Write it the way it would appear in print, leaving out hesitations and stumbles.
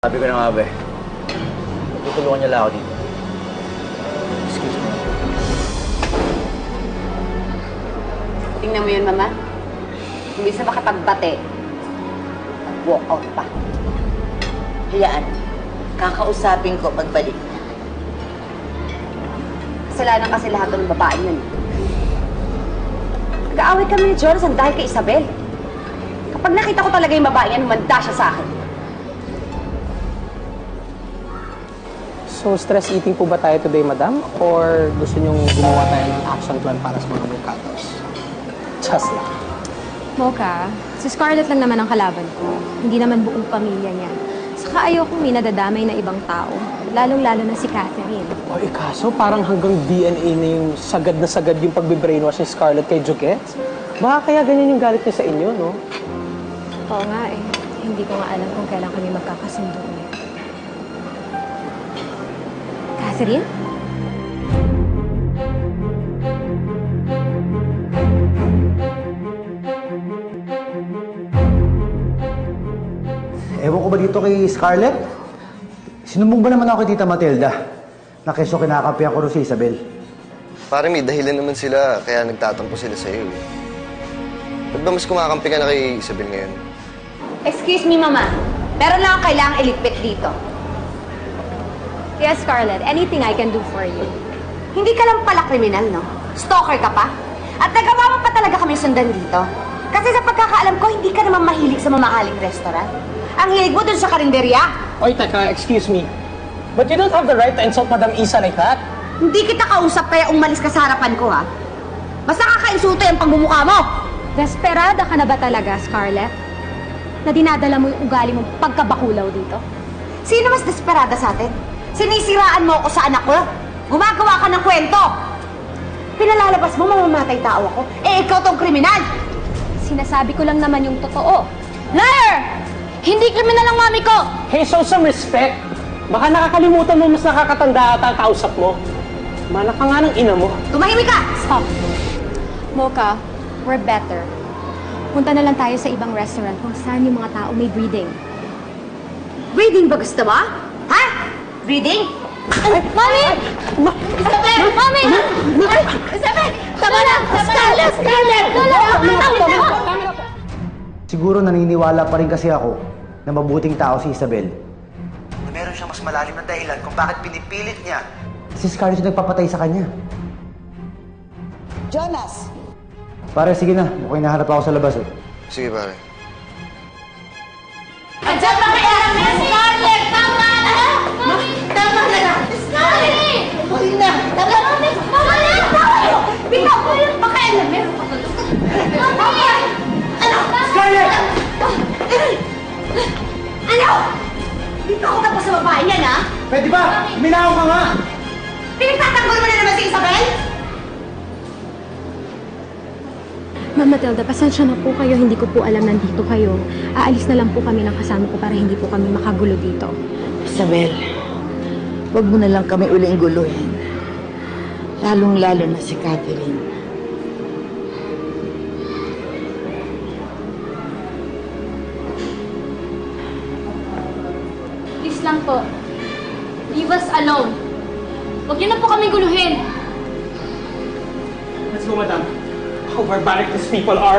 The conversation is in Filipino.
Sabi ko na nga ba tutulungan niya lang ako dito. Excuse me. Tingnan mo yun, Mama. Imbis na makapagbate, walk out pa. Hayaan. Kakausapin ko pagbalik niya. Kasalanan kasi lahat ng babae yun. Nag-aaway kami ni Jonathan dahil kay Isabel. Kapag nakita ko talaga yung babae yan, humanda siya sa akin. So, stress eating po ba tayo today, madam? Or gusto nyong gumawa tayo ng action plan para sa mga mukatos? Just lang. Mocha, si Scarlett lang naman ang kalaban ko. Hindi naman buong pamilya niya. Saka ayokong may nadadamay na ibang tao. Lalong-lalo na si Catherine. O, kaso parang hanggang DNA na yung sagad yung pagbe-brainwash ni Scarlett kay Juquette. Baka kaya ganyan yung galit niya sa inyo, no? Oo nga eh. Hindi ko nga alam kung kailan kami magkakasundo ulit. Catherine? Ewan ko ba dito kay Scarlett? Sinumbong ba naman ako kay Tita Matilda? Na keso kinakampihan ko rin si Isabel. Pare, may dahilan naman sila, kaya nagtatampo sila sa'yo eh. Ba't ba mas kumakampi ka na kay Isabel ngayon? Excuse me, Mama. Meron lang ang kailangang iligpit dito. Yes, Scarlett. Anything I can do for you. Hindi ka lang pala kriminal, no? Stalker ka pa? At nagawa mo pa talaga kami sundan dito. Kasi sa pagkakaalam ko, hindi ka naman mahilig sa mamahaling restaurant. Ang hilig mo dun sa karinderya. Oy, teka, excuse me. But you don't have the right to insult Madam Isa like that. Hindi kita kausap kaya umalis ka sa harapan ko, ha? Basta kakainsulto yung pagmumukha mo. Desperada ka na ba talaga, Scarlett? Na dinadala mo yung ugali mong pagkabakulaw dito? Sino mas desperada sa atin? Sinisiraan mo ako sa anak ko? Gumagawa ka ng kwento! Pinalalabas mo, mamamatay tao ako. Eh, ikaw tong kriminal! Sinasabi ko lang naman yung totoo. Liar! Hindi kriminal ang mami ko! Hey, show some respect. Baka nakakalimutan mo mas nakakatanda ata ang kausap mo. Mana ka nga ng ina mo. Tumahimik ka! Stop. Mocha, we're better. Punta na lang tayo sa ibang restaurant kung saan yung mga tao may breeding. Breeding ba gusto mo? Ha? Breeding? Ay, Mami! Isabel! Mami! Isabel! Tama na! Scarlett! Scarlett! Siguro naniniwala pa rin kasi ako na mabuting tao si Isabel. Na meron siyang mas malalim na dahilan kung bakit pinipilit niya si Scarlett yung nagpapatay sa kanya. Jonas! Pare, sige na. Mukhang hinahanap ako sa labas eh. Sige, pare. Andiyan pa kaya namin, Scarlett! Tama na! Tama na lang! Scarlett! Huli na! Tama na! Scarlett! Bitaw ko yung pakialam! Meron pa tuloy. Mami! Ano? Scarlett! Ano? Dito ako tapos sa babae niyan, ha? Pwede ba? Minaw ka nga! Pinagtatanggol mo na naman si Isabel? Ma'am Matilda, pasensya na po kayo. Hindi ko po alam nandito kayo. Aalis na lang po kami ng kasama ko para hindi po kami makagulo dito. Isabel, wag mo na lang kami uling guluhin. Lalong-lalo na si Catherine. Please lang po. Leave us alone. Huwag niyo na po kami guluhin. Let's go, madam. How barbaric these people are.